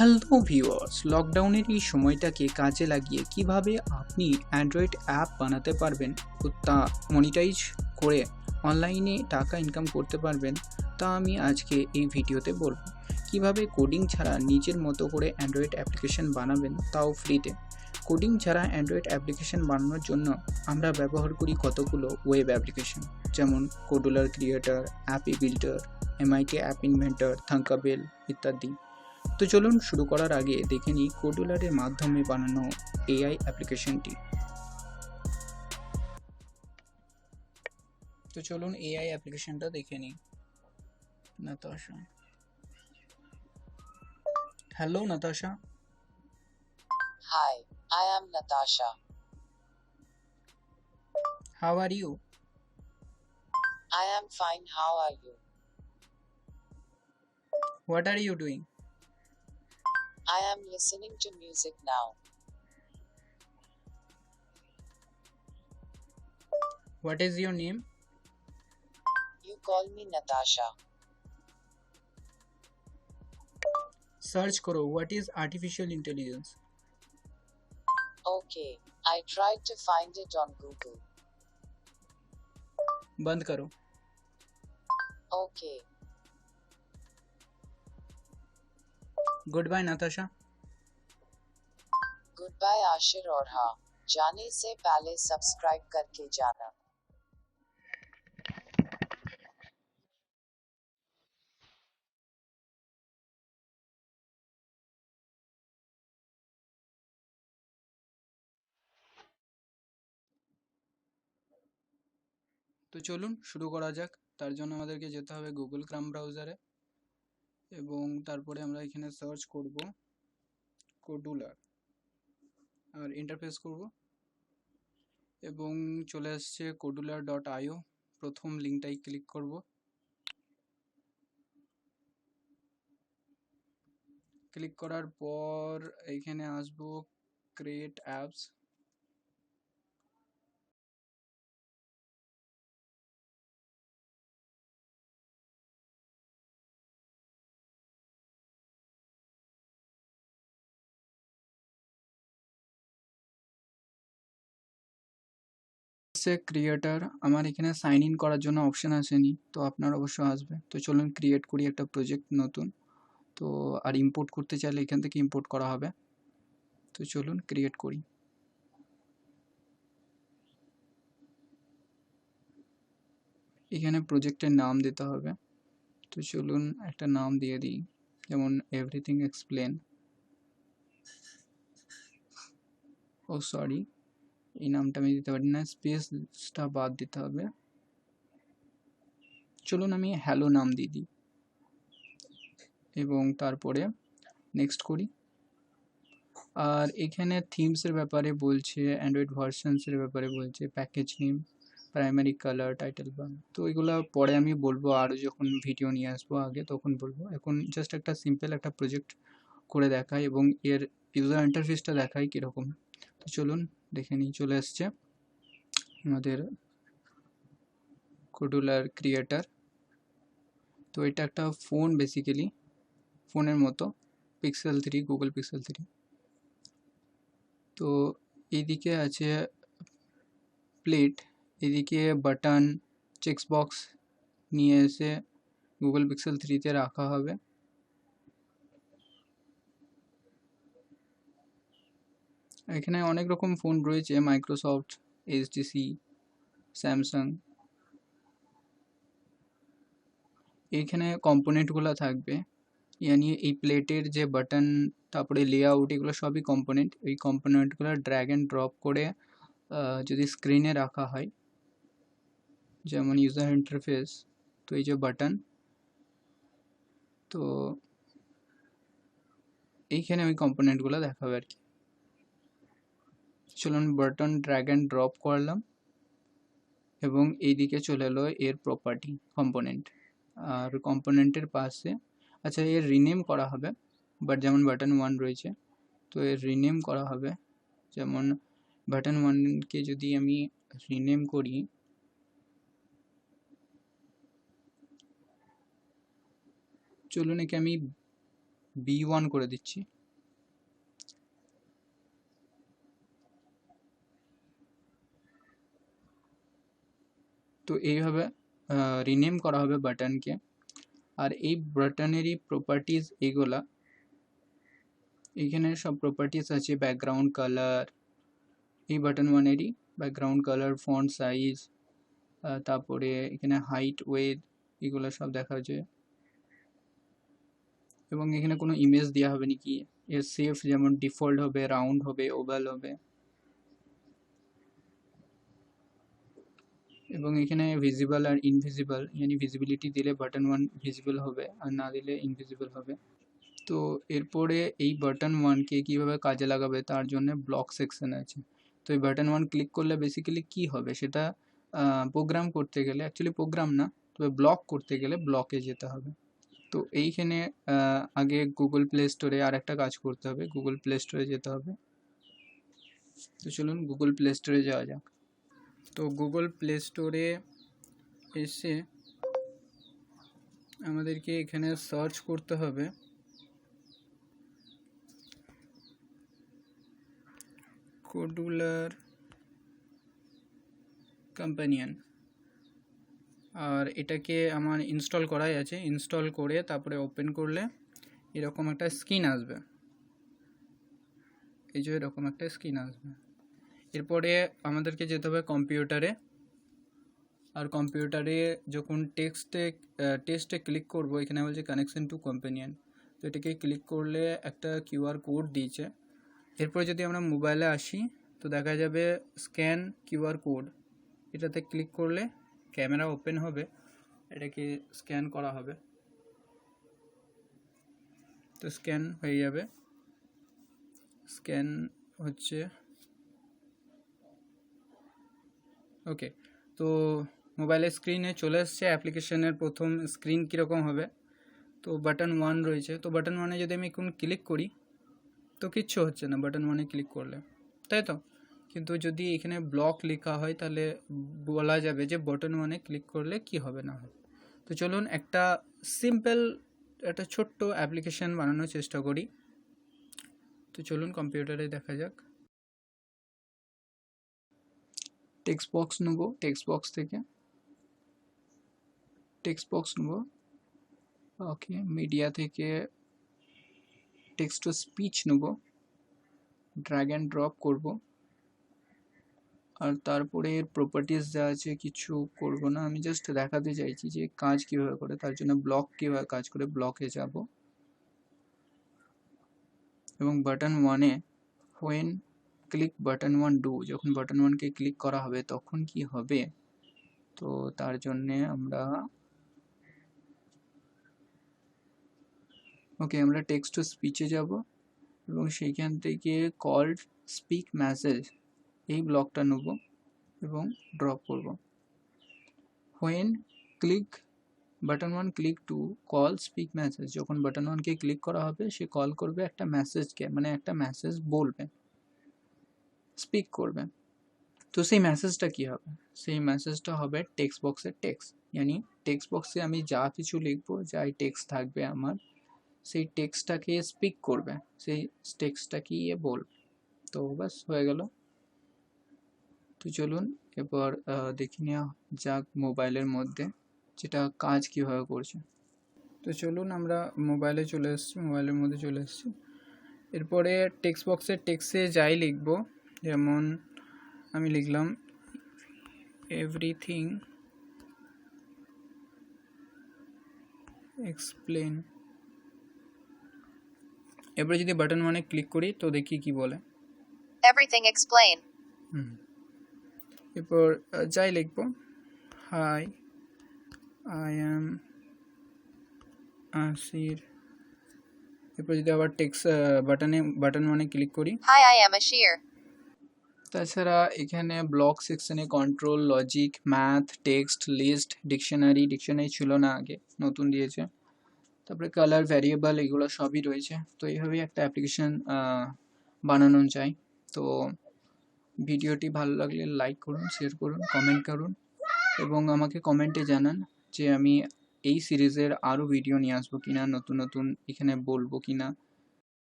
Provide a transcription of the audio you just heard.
Hello viewers, লকডাউনের এই সময়টাকে কাজে লাগিয়ে কিভাবে আপনি অ্যান্ড্রয়েড অ্যাপ বানাতে পারবেন ও তা মনিটাইজ করে অনলাইনে টাকা ইনকাম করতে পারবেন, তা আমি আজকে এই ভিডিওতে বলবো। কিভাবে কোডিং ছাড়া নিজের মতো করে অ্যান্ড্রয়েড অ্যাপ্লিকেশন বানাবেন, তাও ফ্রিতে। কোডিং ছাড়া অ্যান্ড্রয়েড অ্যাপ্লিকেশন বানানোর জন্য আমরা ব্যবহার করি কতগুলো ওয়েব অ্যাপ্লিকেশন, যেমন Kodular creator, Appy builder, MIT app inventor, Thunkable ইত্যাদি। তো চলুন শুরু করার আগে দেখে নিই কোডুলারের মাধ্যমে বানানো এআই অ্যাপ্লিকেশনটি। তো চলুন এআই অ্যাপ্লিকেশনটা দেখে নিই। Natasha, hello Natasha. Hi, I am Natasha. How are you? I am fine. How are you? What are you doing? I am listening to music now. What is your name? You call me Natasha. Search করো what is artificial intelligence. Okay, I tried to find it on Google. বন্ধ করো। Okay, goodbye Natasha. goodbye Ashir और हाँ, जाने से पहले subscribe करके जाना। তো চলুন শুরু করা যাক। তার জন্য আমাদেরকে যেতে হবে গুগল ক্রোম ব্রাউজারে, এবং তারপরে আমরা এখানে সার্চ করব কোডুলার আর ইন্টারফেস করব, এবং চলে আসছে codular.io। প্রথম লিঙ্কটাই ক্লিক করব। ক্লিক করার পর এখানে আসবো ক্রিয়েট অ্যাপস। ক্রিয়েটার, আমার এখানে সাইন ইন করার জন্য অপশন আসেনি, তো আপনার অবশ্য আসবে। তো চলুন ক্রিয়েট করি একটা প্রজেক্ট নতুন। তো আর ইম্পোর্ট করতে চাইলে এখান থেকে ইম্পোর্ট করা হবে। তো চলুন ক্রিয়েট করি। এখানে প্রজেক্টের নাম দিতে হবে। তো চলুন একটা নাম দিয়ে দিই, যেমন এভরিথিং এক্সপ্লেন। ও সরি, এই নামটা আমি দিতে পারি না, স্পেসটা বাদ দিতে হবে। চলুন আমি হ্যালো নাম দিয়ে দিই, এবং তারপরে নেক্সট করি। আর এখানে থিমসের ব্যাপারে বলছে, অ্যান্ড্রয়েড ভার্সনসের ব্যাপারে বলছে, package name, primary colour, title bar. তো এগুলো পরে আমি বলবো, আরও যখন ভিডিও নিয়ে আসবো আগে তখন বলবো। এখন জাস্ট একটা সিম্পল একটা প্রজেক্ট করে দেখাই এবং এর ইউজার ইন্টারফেসটা দেখাই কীরকম। তো চলুন দেখে নিই। চলে আসছে আমাদের কোডুলার ক্রিয়েটার। তো এটা একটা ফোন, বেসিক্যালি ফোনের মতো, পিক্সেল 3, গুগল পিক্সেল 3। তো এইদিকে আছে প্লেট, এদিকে বাটন, চেকস বক্স নিয়ে এসে গুগল পিক্সেল 3-তে রাখা হবে। এখানে অনেক রকম ফোন রয়েছে, মাইক্রোসফট, এইচটিসি, স্যামসাং। এইখানে কম্পোনেন্টগুলো থাকবে, ইয়ানি এই প্লেটের যে বাটন, তারপরে লেআউট, এগুলো সবই কম্পোনেন্ট। এই কম্পোনেন্টগুলো ড্র্যাগ অ্যান্ড ড্রপ করে যদি স্ক্রিনে রাখা হয়, যেমন ইউজার ইন্টারফেস, তো এই যে বাটন, তো এইখানে ওই কম্পোনেন্টগুলো দেখাবে আর কি। চলুন বাটন ড্র্যাগ অ্যান্ড ড্রপ করলাম, এবং এইদিকে চলে এলো এর প্রপার্টি কম্পোনেন্ট। আর কম্পোনেন্টের পাশে, আচ্ছা এর রিনেম করা হবে, বাট যেমন বাটন 1 রয়েছে, তো এর রিনেম করা হবে। যেমন বাটন 1কে যদি আমি রিনেম করি, চলুন একে আমি B1 করে দিচ্ছি। তো এইভাবে রিনেম করা হবে বাটনকে। আর এই বাটনেরই প্রপার্টিজ এইগুলা, এখানে সব প্রপার্টিজ আছে, ব্যাকগ্রাউন্ড কালার, এই বাটন ওয়ানেরই ব্যাকগ্রাউন্ড কালার, ফন্ট সাইজ, তারপরে এখানে হাইট, ওয়েট, এগুলো সব দেখা যায়। এবং এখানে কোনো ইমেজ দেওয়া হবে নাকি, এর শেপ যেমন ডিফল্ট হবে, রাউন্ড হবে, ওভাল হবে। এবং এখানে ভিজিবল আর ইনভিজিবল, yani ভিজিবিলিটি দিলে বাটন ওয়ান ভিজিবল হবে আর না দিলে ইনভিজিবল হবে। তো এরপরে এই বাটন ওয়ানকে কীভাবে কাজে লাগাবে তার জন্য ব্লক সেকশন আছে। তো এই বাটন ওয়ান ক্লিক করলে বেসিক্যালি কী হবে সেটা প্রোগ্রাম করতে গেলে, অ্যাকচুয়ালি প্রোগ্রাম না, তবে ব্লক করতে গেলে ব্লকে যেতে হবে। তো এইখানে আগে গুগল প্লে স্টোরে আর একটা কাজ করতে হবে, গুগল প্লে স্টোরে যেতে হবে। তো চলুন গুগল প্লে স্টোরে যাওয়া যাক। তো গুগল প্লে স্টোরে এসে আমাদেরকে এখানে সার্চ করতে হবে কোডুলার কম্প্যানিয়ন। আর এটাকে আমার ইনস্টল করাই আছে, ইনস্টল করে তারপরে ওপেন করলে এরকম একটা স্ক্রিন আসবে, এই যে এরকম একটা স্ক্রিন আসবে। এরপরে আমাদেরকে যেতে হবে কম্পিউটারে। আর কম্পিউটারে যখন টেক্সটে ক্লিক করব, এখানে বলছে কানেকশন টু কম্প্যানিয়ন, তো এটাকে ক্লিক করলে একটা কিউআর কোড দিয়েছে। এরপর যদি আমরা মোবাইলে আসি তো দেখা যাবে স্ক্যান কিউআর কোড, এটাতে ক্লিক করলে ক্যামেরা ওপেন হবে, এটাকে স্ক্যান করা হবে। তো স্ক্যান হয়ে যাবে, স্ক্যান হচ্ছে, ওকে। তো মোবাইলের স্ক্রিনে চলে এসছে অ্যাপ্লিকেশনের প্রথম স্ক্রিন কীরকম হবে। তো বাটন ওয়ান রয়েছে, তো বাটন ওয়ানে যদি আমি এখন ক্লিক করি তো কিচ্ছু হচ্ছে না বাটন ওয়ানে ক্লিক করলে, তাই তো। কিন্তু যদি এখানে ব্লক লেখা হয় তাহলে বলা যাবে যে বাটন ওয়ানে ক্লিক করলে কি হবে না হবে। তো চলুন একটা সিম্পল একটা ছোট্ট অ্যাপ্লিকেশান বানানোর চেষ্টা করি। তো চলুন কম্পিউটারে দেখা যাক। টেক্সট বক্স নেব, টেক্সট বক্স থেকে টেক্সট বক্স নেব, ওকে। মিডিয়া থেকে টেক্সট টু স্পিচ নেব, ড্র্যাগ অ্যান্ড ড্রপ করব। আর তারপরে এর প্রপার্টিস যা আছে কিছু করব না, আমি জাস্ট দেখাতে চাইছি যে কাজ কীভাবে করে, তার জন্য ব্লক কীভাবে কাজ করে, ব্লকে যাব। এবং বাটন ওয়ানে when click button one do, যখন বাটন ওয়ানকে ক্লিক করা হবে তখন কি হবে, তো তার জন্যে আমরা ওকে আমরা টেক্সট টু স্পিচে যাব এবং সেইখান থেকে কল্ড স্পিক মেসেজ এই ব্লকটা নেব এবং ড্রপ করব। When click button one click to call speak message, যখন বাটন ওয়ানকে ক্লিক করা হবে সে কল করবে একটা মেসেজকে, মানে একটা মেসেজ বলবে, স্পিক করবে। তো সেই মেসেজটা কী হবে, সেই মেসেজটা হবে টেক্সট বক্সের টেক্সট, यानी টেক্সট বক্সে আমি যা কিছু লিখবো, যাই টেক্সট থাকবে আমার, সেই টেক্সটটাকে স্পিক করবে, সেই টেক্সটটাকে বলবে। তো বাস হয়ে গেল। তো চলুন এবার দেখে নেওয়া যাক মোবাইলের মধ্যে যেটা কাজ কীভাবে করছে। তো চলুন আমরা মোবাইলে চলে এসেছি, মোবাইলের মধ্যে চলে এসেছি। এরপরে টেক্সট বক্সের টেক্সটে যাই লিখব, যেমন আমি লিখলাম এভরিথিং এক্সপ্লেন। এরপরে যদি বাটন ওয়ানে ক্লিক করি তো দেখি কি বলে, Everything explain. এরপর যাই লিখব, হাই আই অ্যাম আসির। এরপর যদি আবার টেক্সট বাটন ওয়ানে ক্লিক করি, Hi, I am Ashir. তাছাড়া এখানে ব্লক সেকশনে control, logic, math, text, list, dictionary ছিল না আগে, নতুন দিয়েছে। তারপরে কালার, ভ্যারিয়েবল, এগুলো সবই রয়েছে। তো এইভাবেই একটা অ্যাপ্লিকেশান বানানো যায়। তো ভিডিওটি ভালো লাগলে লাইক করুন, শেয়ার করুন, কমেন্ট করুন এবং আমাকে কমেন্টে জানান যে আমি এই সিরিজের আরও ভিডিও নিয়ে আসবো কিনা, নতুন নতুন এখানে বলবো কিনা